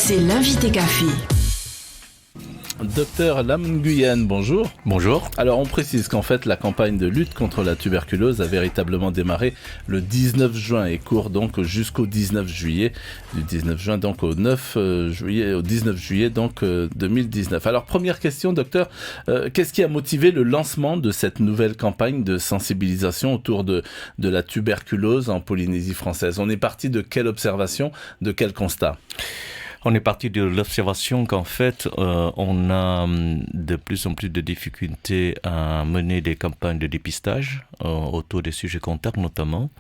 C'est l'invité café. Docteur Lam Nguyen, bonjour. Bonjour. Alors on précise qu'en fait la campagne de lutte contre la tuberculose a véritablement démarré le 19 juin et court donc jusqu'au 19 juillet. Du 19 juin donc au 9 juillet, au 19 juillet donc 2019. Alors première question docteur, qu'est-ce qui a motivé le lancement de cette nouvelle campagne de sensibilisation autour de la tuberculose en Polynésie française? On est parti de quelle observation, de quel constat? On est parti de l'observation qu'en fait, on a de plus en plus de difficultés à mener des campagnes de dépistage autour des sujets contacts notamment.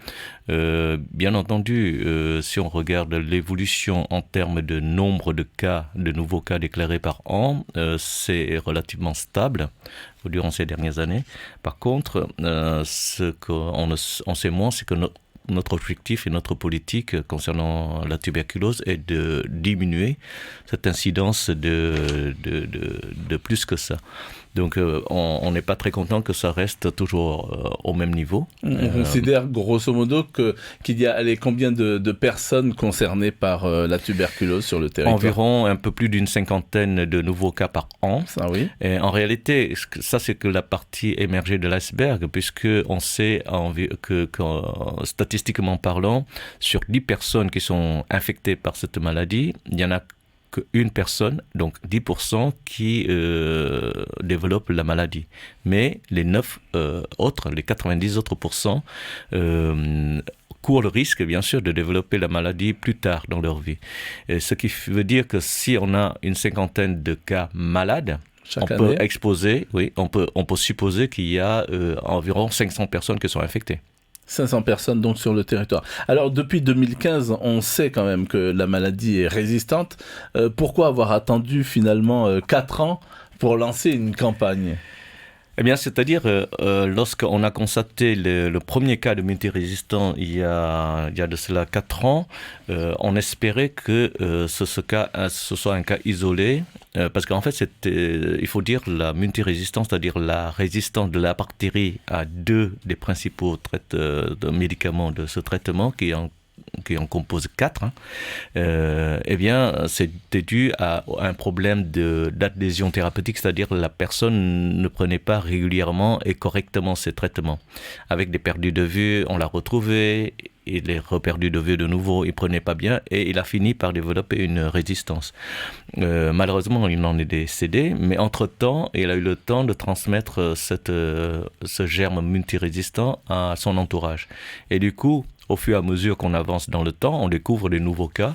Bien entendu, si on regarde l'évolution en termes de nombre de cas, de nouveaux cas déclarés par an, c'est relativement stable durant ces dernières années. Par contre, ce qu'on sait moins, c'est que notre objectif et notre politique concernant la tuberculose est de diminuer cette incidence de plus que ça. Donc on n'est pas très content que ça reste toujours au même niveau. On considère grosso modo qu'il y a combien de personnes concernées par la tuberculose sur le territoire? Environ un peu plus d'une cinquantaine de nouveaux cas par an. Ça, oui. Et en réalité, ça c'est que la partie émergée de l'iceberg, puisque on sait que statistiquement parlant, sur 10 personnes qui sont infectées par cette maladie, il y en a qu'une personne, donc 10% qui développe la maladie. Mais les 9 autres, les 90 autres pourcents, courent le risque, bien sûr, de développer la maladie plus tard dans leur vie. Et ce qui veut dire que si on a une cinquantaine de cas malades, peut exposer, oui, on peut supposer qu'il y a environ 500 personnes qui sont infectées. 500 personnes donc sur le territoire. Alors depuis 2015, on sait quand même que la maladie est résistante. Pourquoi avoir attendu finalement 4 ans pour lancer une campagne ? Eh bien, c'est-à-dire, lorsqu'on a constaté le premier cas de multirésistant il y a de cela 4 ans, on espérait que ce soit un cas isolé, parce qu'en fait, il faut dire la multirésistance, c'est-à-dire la résistance de la bactérie à 2 des principaux médicaments de ce traitement, qui en compose 4, eh bien, c'était dû à un problème d'adhésion thérapeutique, c'est-à-dire la personne ne prenait pas régulièrement et correctement ses traitements. Avec des perdus de vue, on l'a retrouvé, il est reperdu de vue de nouveau, il ne prenait pas bien et il a fini par développer une résistance. Malheureusement, il en est décédé, mais entre-temps, il a eu le temps de transmettre ce germe multirésistant à son entourage. Et du coup, au fur et à mesure qu'on avance dans le temps, on découvre des nouveaux cas,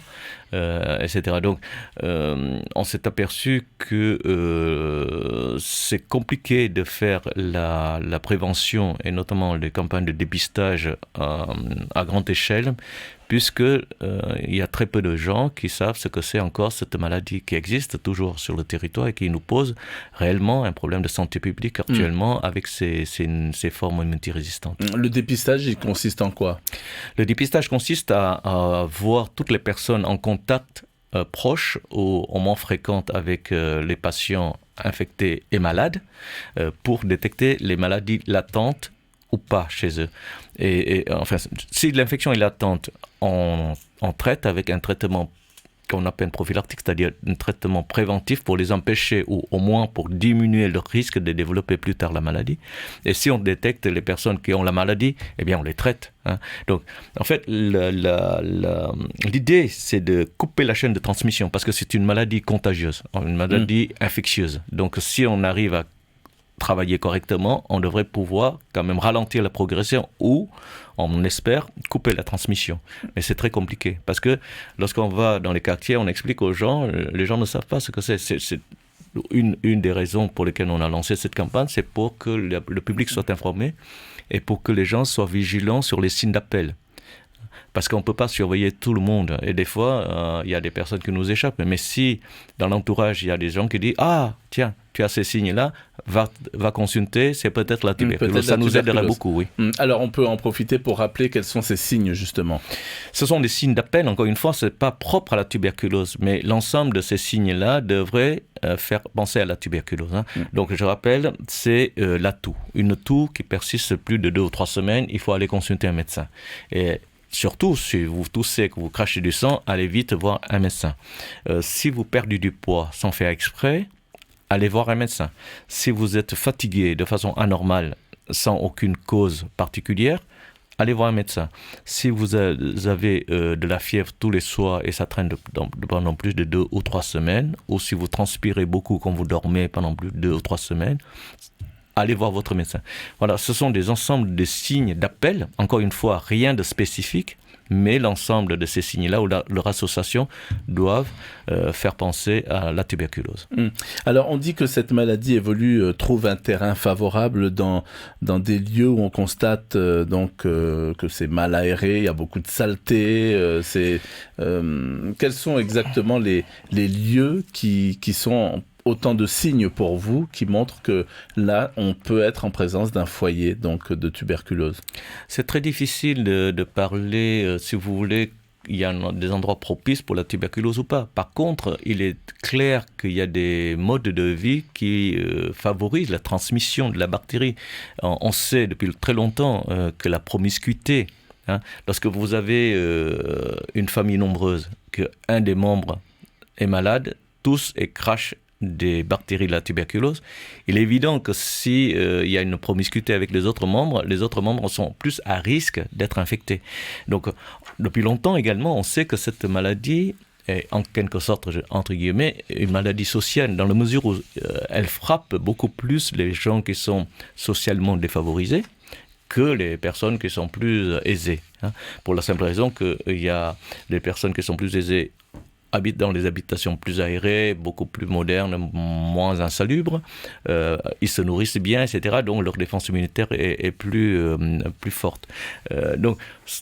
etc. Donc, on s'est aperçu que c'est compliqué de faire la prévention et notamment les campagnes de dépistage à grande échelle, puisque il y a très peu de gens qui savent ce que c'est encore cette maladie qui existe toujours sur le territoire et qui nous pose réellement un problème de santé publique actuellement avec ces formes multirésistantes. Le dépistage, il consiste en quoi ? Le dépistage consiste à voir toutes les personnes en contact proche ou au moins fréquente avec les patients infectés et malades pour détecter les maladies latentes ou pas chez eux. Et enfin, si l'infection est latente, on traite avec un traitement qu'on appelle prophylactique, c'est-à-dire un traitement préventif pour les empêcher ou au moins pour diminuer le risque de développer plus tard la maladie. Et si on détecte les personnes qui ont la maladie, eh bien on les traite. Donc, en fait, l'idée, c'est de couper la chaîne de transmission parce que c'est une maladie contagieuse, une maladie infectieuse. Donc, si on arrive à travailler correctement, on devrait pouvoir quand même ralentir la progression ou, on espère, couper la transmission. Mais c'est très compliqué parce que lorsqu'on va dans les quartiers, on explique aux gens, les gens ne savent pas ce que c'est. C'est une des raisons pour lesquelles on a lancé cette campagne, c'est pour que le public soit informé et pour que les gens soient vigilants sur les signes d'appel. Parce qu'on ne peut pas surveiller tout le monde. Et des fois, il y a des personnes qui nous échappent. Mais si, dans l'entourage, il y a des gens qui disent « Ah, tiens, tu as ces signes-là, va consulter, c'est peut-être la tuberculose. » Ça nous aiderait beaucoup, oui. Alors, on peut en profiter pour rappeler quels sont ces signes, justement. Ce sont des signes d'appel. Encore une fois, ce n'est pas propre à la tuberculose. Mais l'ensemble de ces signes-là devrait faire penser à la tuberculose. Donc, je rappelle, c'est la toux. Une toux qui persiste plus de 2 ou 3 semaines, il faut aller consulter un médecin. Et surtout si vous toussez, que vous crachez du sang, allez vite voir un médecin. Si vous perdez du poids sans faire exprès, allez voir un médecin. Si vous êtes fatigué de façon anormale, sans aucune cause particulière, allez voir un médecin. Si vous avez de la fièvre tous les soirs et ça traîne pendant plus de 2 ou 3 semaines, ou si vous transpirez beaucoup quand vous dormez pendant plus de 2 ou 3 semaines, allez voir votre médecin. Voilà, ce sont des ensembles de signes d'appel. Encore une fois, rien de spécifique, mais l'ensemble de ces signes-là ou leur association doivent faire penser à la tuberculose. Alors, on dit que cette maladie trouve un terrain favorable dans des lieux où on constate que c'est mal aéré, il y a beaucoup de saleté. Quels sont exactement les lieux qui sont autant de signes pour vous qui montrent que là, on peut être en présence d'un foyer donc, de tuberculose? C'est très difficile de parler, si vous voulez, il y a des endroits propices pour la tuberculose ou pas. Par contre, il est clair qu'il y a des modes de vie qui favorisent la transmission de la bactérie. On sait depuis très longtemps que la promiscuité, lorsque vous avez une famille nombreuse, qu'un des membres est malade, tousse et crache des bactéries de la tuberculose, il est évident que si il y a une promiscuité avec les autres membres sont plus à risque d'être infectés. Donc, depuis longtemps également, on sait que cette maladie est en quelque sorte, entre guillemets, une maladie sociale, dans la mesure où elle frappe beaucoup plus les gens qui sont socialement défavorisés que les personnes qui sont plus aisées. Pour la simple raison qu'il y a des personnes qui sont plus aisées habitent dans des habitations plus aérées, beaucoup plus modernes, moins insalubres, ils se nourrissent bien, etc. Donc leur défense immunitaire est plus forte. Donc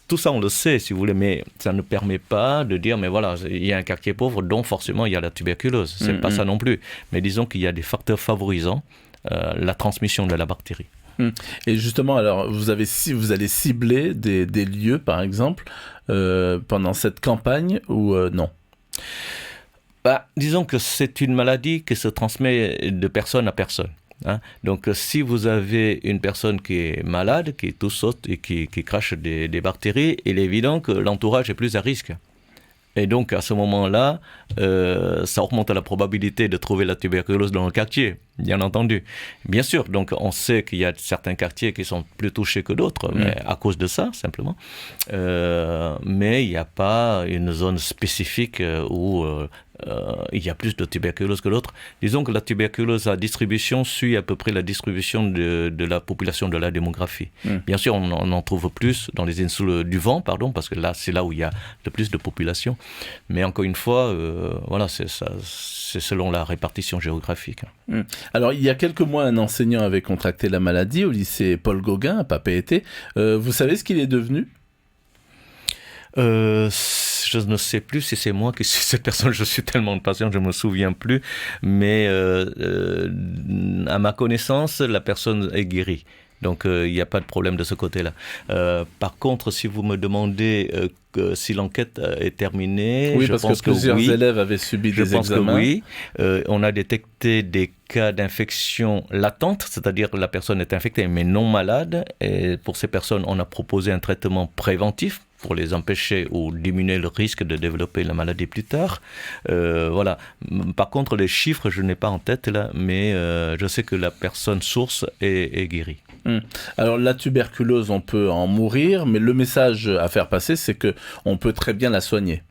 tout ça on le sait, si vous voulez, mais ça ne permet pas de dire, mais voilà, il y a un quartier pauvre, donc forcément il y a la tuberculose. C'est pas ça non plus. Mais disons qu'il y a des facteurs favorisant la transmission de la bactérie. Et justement, alors, vous allez cibler des lieux, par exemple, pendant cette campagne ou non? Disons que c'est une maladie qui se transmet de personne à personne. Donc, si vous avez une personne qui est malade, qui toussote et qui crache des bactéries, il est évident que l'entourage est plus à risque. Et donc, à ce moment-là, ça augmente la probabilité de trouver la tuberculose dans le quartier, bien entendu. Bien sûr, donc on sait qu'il y a certains quartiers qui sont plus touchés que d'autres, mais à cause de ça, simplement. Mais il n'y a pas une zone spécifique où il y a plus de tuberculose que d'autres. Disons que la tuberculose, la distribution suit à peu près la distribution de la population, de la démographie. Bien sûr, on en trouve plus dans les insules du vent, parce que là, c'est là où il y a le plus de population. Mais encore une fois, voilà, c'est selon la répartition géographique. Alors, il y a quelques mois, un enseignant avait contracté la maladie au lycée Paul Gauguin à Papeete. Vous savez ce qu'il est devenu ? Je ne sais plus si c'est moi qui suis cette personne, je suis tellement patient, je ne me souviens plus, mais à ma connaissance, la personne est guérie. Donc, il n'y a pas de problème de ce côté-là. Par contre, si vous me demandez si l'enquête est terminée, oui, je pense parce que plusieurs élèves avaient subi des examens. Je pense que oui. On a détecté des cas d'infection latente, c'est-à-dire que la personne est infectée mais non malade. Et pour ces personnes, on a proposé un traitement préventif pour les empêcher ou diminuer le risque de développer la maladie plus tard. Voilà. Par contre, les chiffres, je n'ai pas en tête là, mais je sais que la personne source est guérie. Alors la tuberculose, on peut en mourir, mais le message à faire passer, c'est qu'on peut très bien la soigner.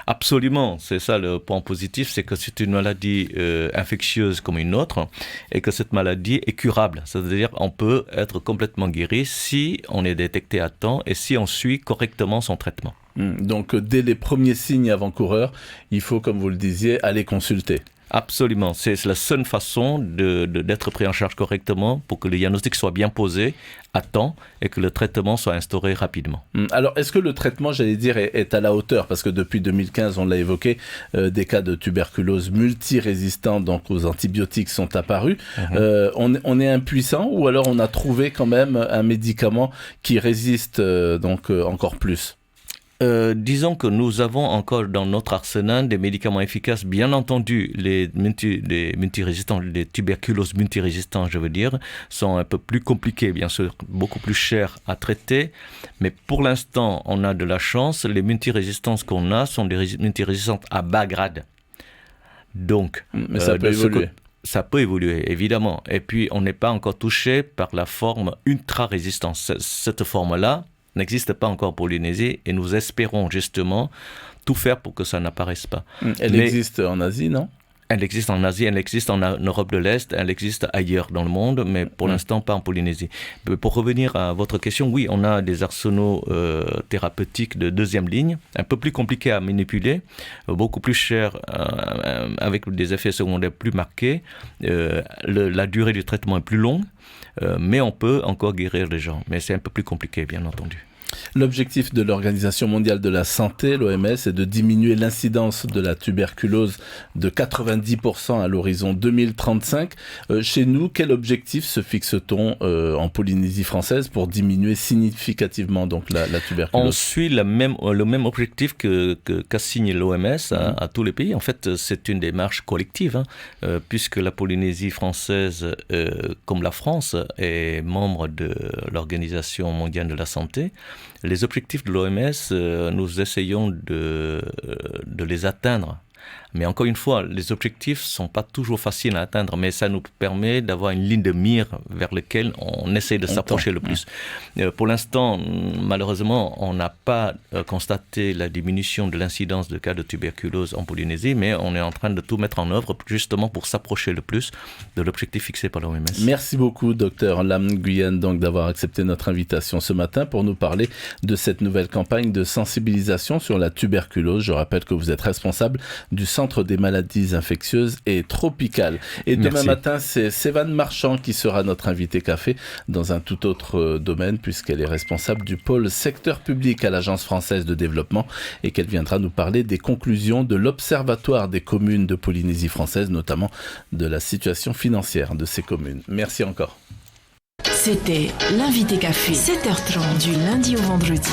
Absolument, c'est ça le point positif, c'est que c'est une maladie infectieuse comme une autre et que cette maladie est curable. C'est-à-dire qu'on peut être complètement guéri si on est détecté à temps et si on suit correctement son traitement. Donc dès les premiers signes avant-coureurs, il faut, comme vous le disiez, aller consulter. Absolument, c'est la seule façon d'être pris en charge correctement pour que le diagnostic soit bien posé à temps et que le traitement soit instauré rapidement. Alors, est-ce que le traitement, j'allais dire, est à la hauteur ? Parce que depuis 2015, on l'a évoqué, des cas de tuberculose multirésistants donc aux antibiotiques sont apparus. On est impuissant ou alors on a trouvé quand même un médicament qui résiste donc encore plus ? Disons que nous avons encore dans notre arsenal des médicaments efficaces. Bien entendu, les multirésistants, les tuberculoses multirésistants, je veux dire, sont un peu plus compliqués, bien sûr, beaucoup plus chers à traiter. Mais pour l'instant, on a de la chance. Les multirésistances qu'on a sont des multirésistantes à bas grade. Donc, mais ça peut évoluer. Ça peut évoluer, évidemment. Et puis, on n'est pas encore touché par la forme ultra-résistance. Cette forme-là n'existe pas encore en Polynésie et nous espérons justement tout faire pour que ça n'apparaisse pas. Elle existe en Asie, non ? Elle existe en Asie, elle existe en Europe de l'Est, elle existe ailleurs dans le monde, mais pour l'instant pas en Polynésie. Pour revenir à votre question, oui, on a des arsenaux thérapeutiques de deuxième ligne, un peu plus compliqués à manipuler, beaucoup plus chers, avec des effets secondaires plus marqués. La durée du traitement est plus longue, mais on peut encore guérir les gens. Mais c'est un peu plus compliqué, bien entendu. L'objectif de l'Organisation mondiale de la santé, l'OMS, est de diminuer l'incidence de la tuberculose de 90% à l'horizon 2035. Chez nous, quel objectif se fixe-t-on en Polynésie française pour diminuer significativement donc la tuberculose ? On suit le même objectif qu'assigne l'OMS à tous les pays. En fait, c'est une démarche collective, puisque la Polynésie française, comme la France, est membre de l'Organisation mondiale de la santé. Les objectifs de l'OMS, nous essayons de les atteindre. Mais encore une fois, les objectifs ne sont pas toujours faciles à atteindre, mais ça nous permet d'avoir une ligne de mire vers laquelle on essaie de s'approcher le plus. Pour l'instant, malheureusement, on n'a pas constaté la diminution de l'incidence de cas de tuberculose en Polynésie, mais on est en train de tout mettre en œuvre justement pour s'approcher le plus de l'objectif fixé par l'OMS. Merci beaucoup, Dr Lam Nguyen, donc d'avoir accepté notre invitation ce matin pour nous parler de cette nouvelle campagne de sensibilisation sur la tuberculose. Je rappelle que vous êtes responsable du Centre des maladies infectieuses et tropicales. Et demain matin, c'est Sévane Marchand qui sera notre invité café dans un tout autre domaine, puisqu'elle est responsable du pôle secteur public à l'Agence française de développement et qu'elle viendra nous parler des conclusions de l'Observatoire des communes de Polynésie française, notamment de la situation financière de ces communes. Merci encore. C'était l'invité café, 7h30 du lundi au vendredi.